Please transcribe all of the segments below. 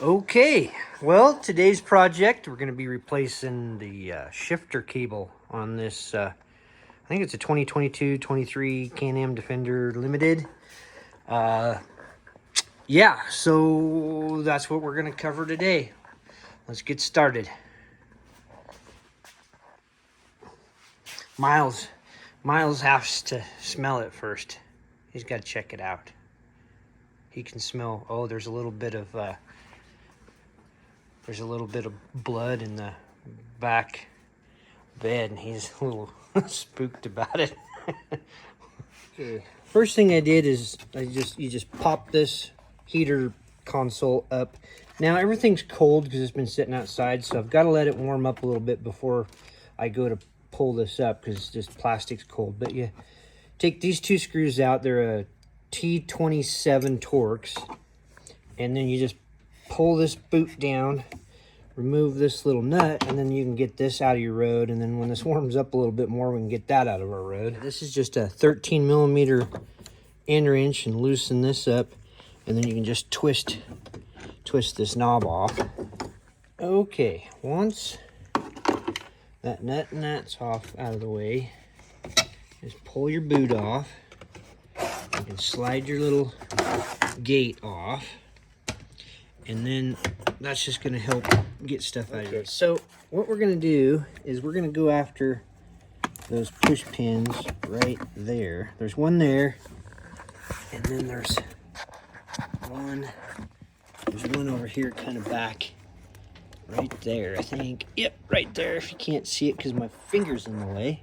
Okay, well, today's project, we're going to be replacing the shifter cable on this, I think it's a 2022-23 Can-am Defender Limited. Yeah, so that's what we're going to cover today. Let's get started. Miles has to smell it first. He's got to check it out. He can smell, oh, there's a little bit of blood in the back bed, and he's a little spooked about it. Okay. First thing I did is you just pop this heater console up. Now everything's cold because it's been sitting outside, so I've got to let it warm up a little bit before I go to pull this up because this plastic's cold. But you take these two screws out. They're a T27 Torx, and then you just pull this boot down, remove this little nut, and then you can get this out of your road. And then when this warms up a little bit more, we can get that out of our road. This is just a 13 millimeter end wrench, and loosen this up, and then you can just twist this knob off. Okay, once that nut and that's off out of the way, just pull your boot off. You can slide your little gate off, and then that's just going to help get stuff out of it. So what we're going to do is we're going to go after those push pins right there. There's one there, and then there's one over here kind of back right there, I think. Yep, right there, if you can't see it because my finger's in the way.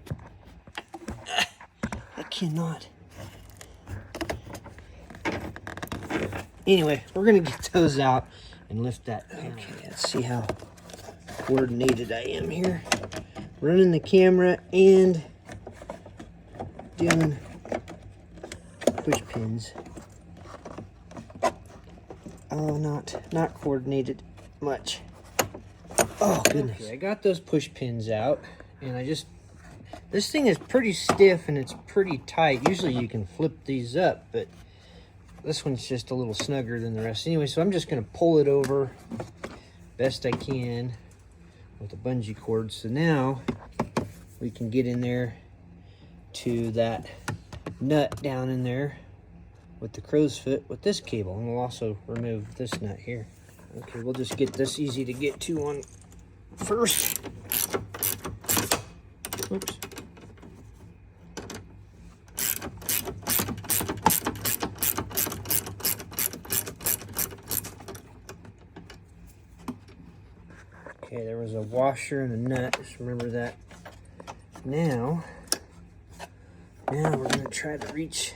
I cannot. Anyway, we're going to get those out and lift that. Okay, let's see how coordinated I am here. Running the camera and doing push pins. Oh, not coordinated much. Oh, goodness. Okay, I got those push pins out, and this thing is pretty stiff and it's pretty tight. Usually you can flip these up, but this one's just a little snugger than the rest. Anyway, so I'm just going to pull it over best I can with a bungee cord. So now we can get in there to that nut down in there with the crow's foot with this cable. And we'll also remove this nut here. Okay, we'll just get this easy to get to on first. Oops. Okay, there was a washer and a nut, just remember that. Now we're going to try to reach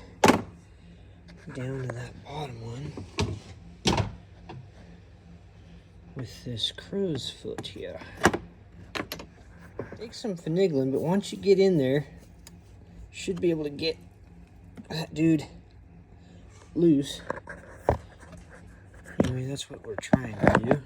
down to that bottom one with this crow's foot here. Takes some finagling, but once you get in there, you should be able to get that dude loose. Anyway, that's what we're trying to do.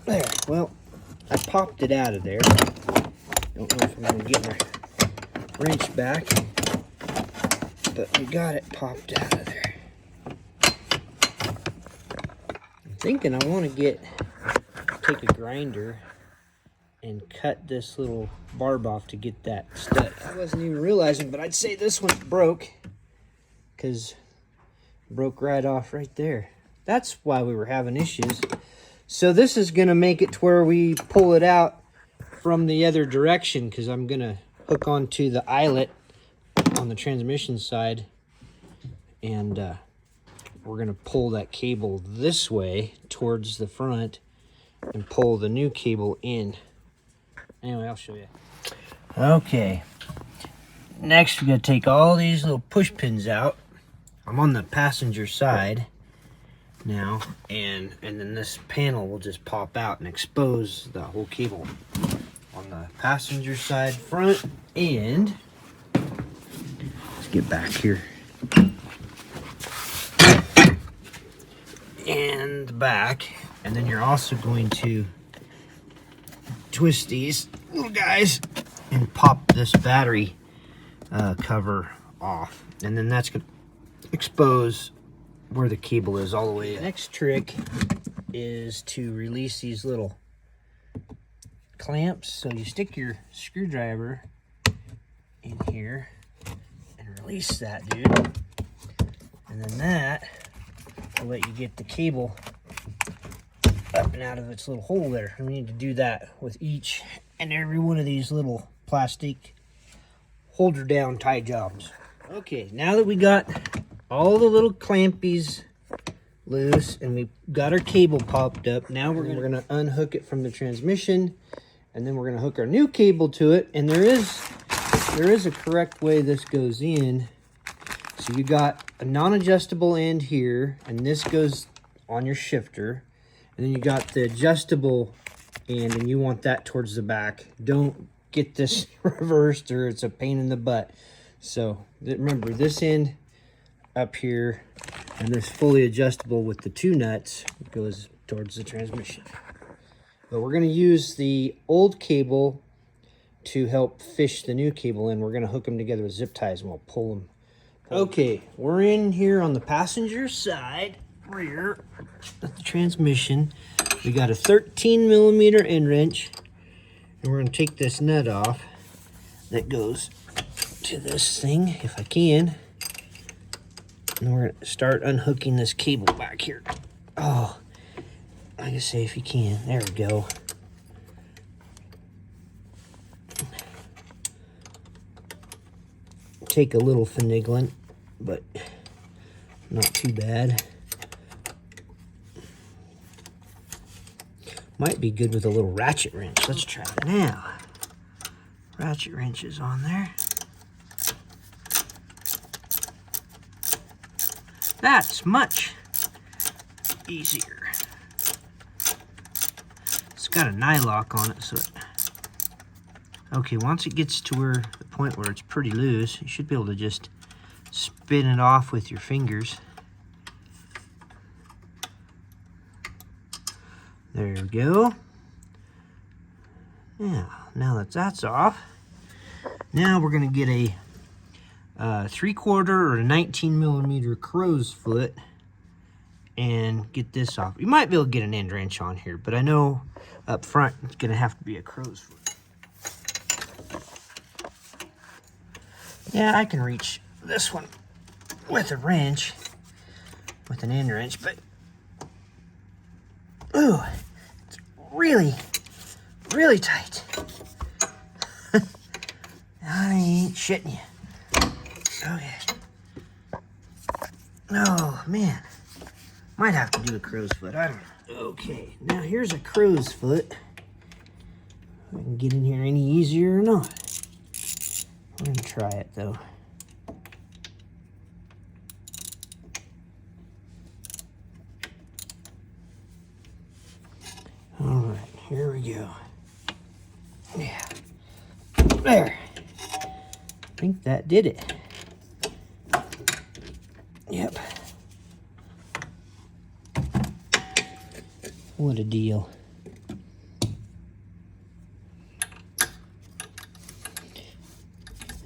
There, well, I popped it out of there. Don't know if I'm going to get my wrench back, but we got it popped out of there. I'm thinking I want to take a grinder and cut this little barb off to get that stud. I wasn't even realizing, but I'd say this one broke because it broke right off right there. That's why we were having issues. So this is going to make it to where we pull it out from the other direction, because I'm going to hook onto the eyelet on the transmission side, and we're going to pull that cable this way towards the front and pull the new cable in. Anyway, I'll show you. Okay. Next, we're going to take all these little push pins out. I'm on the passenger side now, and then this panel will just pop out and expose the whole cable on the passenger side front. And let's get back here and back, and then you're also going to twist these little guys and pop this battery cover off, and then that's gonna expose where the cable is all the way. The next trick is to release these little clamps. So you stick your screwdriver in here and release that, dude, and then that will let you get the cable up and out of its little hole there. And we need to do that with each and every one of these little plastic holder down tie jobs. Okay, now that we got all the little clampies loose and we've got our cable popped up, now we're gonna unhook it from the transmission, and then we're gonna hook our new cable to it. And there is a correct way this goes in. So you got a non-adjustable end here, and this goes on your shifter, and then you got the adjustable end, and you want that towards the back. Don't get this reversed or it's a pain in the butt. So remember, this end up here and this fully adjustable with the two nuts goes towards the transmission. But we're going to use the old cable to help fish the new cable in. We're going to hook them together with zip ties and we'll pull them. Okay, we're in here on the passenger side rear of the transmission. We got a 13mm end wrench, and we're going to take this nut off that goes to this thing, if I can. And we're going to start unhooking this cable back here. Oh, like I say, if you can. There we go. Take a little finagling, but not too bad. Might be good with a little ratchet wrench. Let's try it now. Ratchet wrench is on there. That's much easier. It's got a nylock on it, so it... Okay, once it gets to where the point where it's pretty loose, you should be able to just spin it off with your fingers. There we go. Now that that's off, now we're going to get a 3/4 or a 19mm crow's foot and get this off. You might be able to get an end wrench on here, but I know up front it's going to have to be a crow's foot. Yeah, I can reach this one with a wrench, with an end wrench, but ooh, it's really, really tight. I ain't shitting you. Okay. Oh, man. Might have to do a crow's foot. I don't know. Okay, now here's a crow's foot. I can get in here any easier or not. We're going to try it, though. All right, here we go. Yeah. There. I think that did it. Yep. What a deal.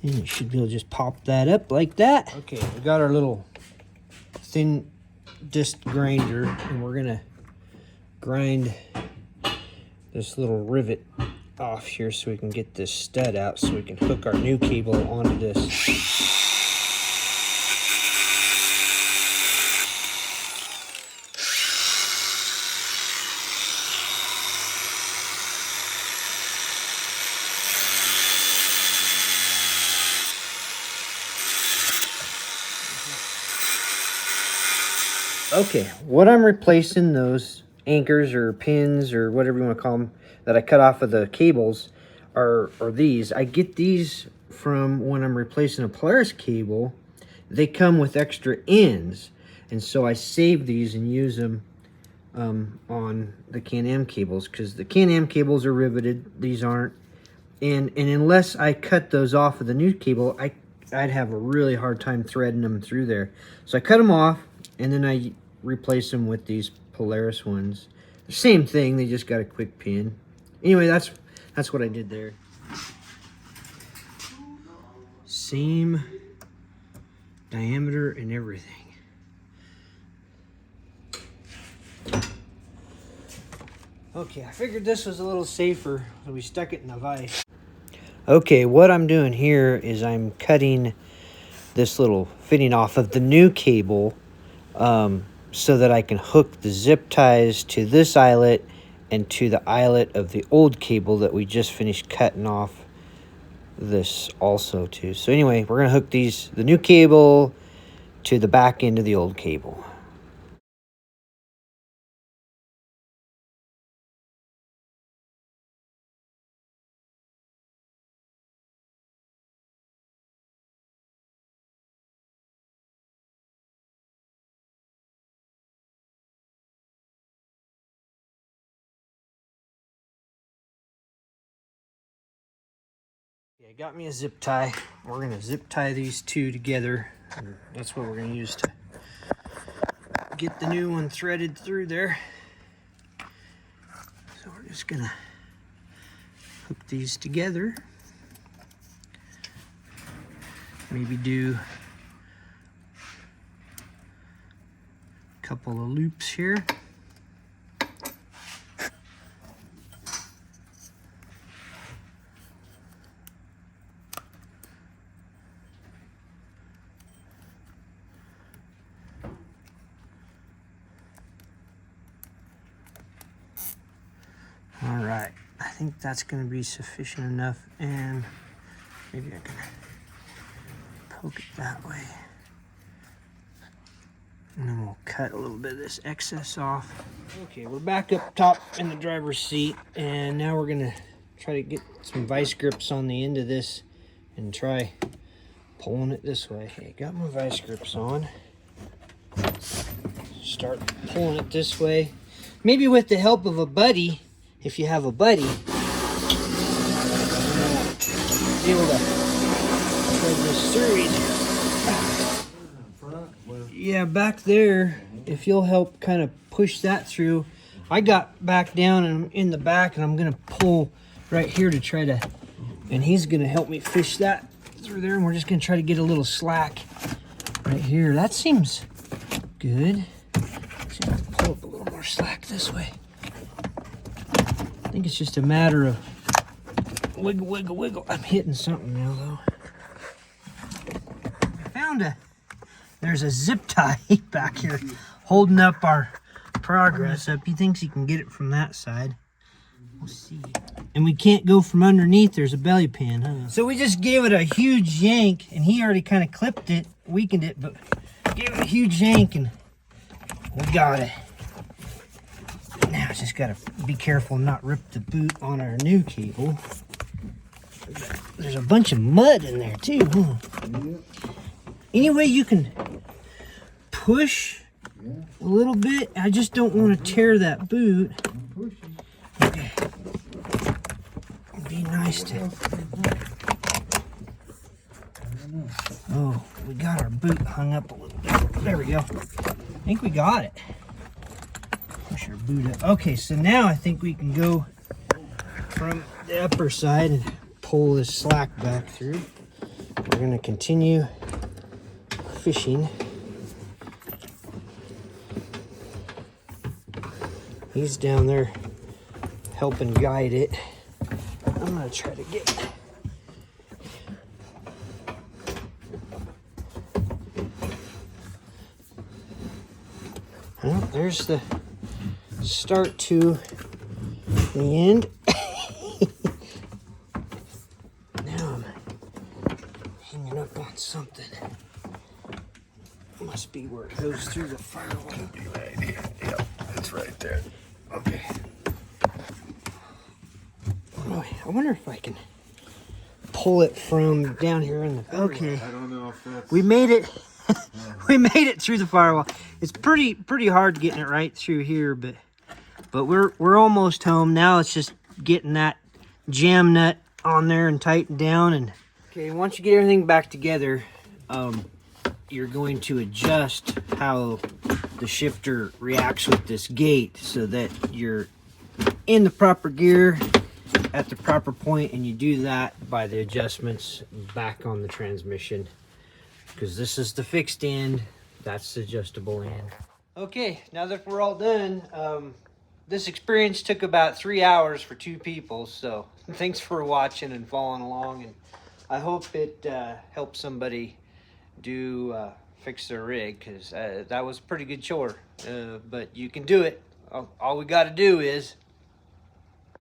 And you should be able to just pop that up like that. Okay, we got our little thin disc grinder, and we're gonna grind this little rivet off here so we can get this stud out so we can hook our new cable onto this. Okay, what I'm replacing those anchors or pins or whatever you want to call them that I cut off of the cables are these. I get these from when I'm replacing a Polaris cable. They come with extra ends, and so I save these and use them on the Can-am cables, because the Can-am cables are riveted, these aren't. And unless I cut those off of the new cable, I'd have a really hard time threading them through there. So I cut them off, and then I replace them with these Polaris ones. The same thing, they just got a quick pin. Anyway, That's what I did there. Same diameter and everything. Okay, I figured this was a little safer, so we stuck it in a vise. Okay, what I'm doing here is I'm cutting this little fitting off of the new cable so that I can hook the zip ties to this eyelet and to the eyelet of the old cable that we just finished cutting off this also to. So anyway, we're gonna hook the new cable to the back end of the old cable. Yeah, I got me a zip tie. We're gonna zip tie these two together. And that's what we're gonna use to get the new one threaded through there. So we're just gonna hook these together. Maybe do a couple of loops here. All right, I think that's going to be sufficient enough, and maybe I can poke it that way. And then we'll cut a little bit of this excess off. Okay, we're back up top in the driver's seat, and now we're going to try to get some vice grips on the end of this and try pulling it this way. Okay, got my vice grips on. Start pulling it this way. Maybe with the help of a buddy. If you have a buddy, be able to thread this through easy. Yeah, back there, if you'll help kind of push that through. I got back down and I'm in the back, and I'm gonna pull right here to try to, and he's gonna help me fish that through there, and we're just gonna try to get a little slack right here. That seems good. See if I can pull up a little more slack this way. I think it's just a matter of wiggle, wiggle, wiggle. I'm hitting something now, though. I found there's a zip tie back here holding up our progress up. He thinks he can get it from that side. We'll see. And we can't go from underneath. There's a belly pin, huh? So we just gave it a huge yank, and he already kind of clipped it, weakened it, but gave it a huge yank, and we got it. Now I just gotta be careful and not rip the boot on our new cable. There's a bunch of mud in there too, huh? Any way you can push a little bit? I just don't want to tear that boot. Okay. It'd be nice to. Oh, we got our boot hung up a little bit. There we go. I think we got it. Push our boot up. Okay, so now I think we can go from the upper side and pull this slack back through. We're going to continue fishing. He's down there helping guide it. I'm going to try to get... Well, there's the start to the end. Now I'm hanging up on something. Must be where it goes through the firewall. Right here. Yep, it's right there. Okay. Oh, I wonder if I can pull it from down here in the. Okay. I don't know if that's. We made it. We made it through the firewall. It's pretty hard getting it right through here, but we're almost home. Now it's just getting that jam nut on there and tightened down. And okay, once you get everything back together, you're going to adjust how the shifter reacts with this gate so that you're in the proper gear at the proper point, and you do that by the adjustments back on the transmission, because this is the fixed end, that's the adjustable end. Okay, now that we're all done, this experience took about 3 hours for 2 people, so thanks for watching and following along, and I hope it helps somebody do fix their rig, because that was a pretty good chore, but you can do it. All we got to do is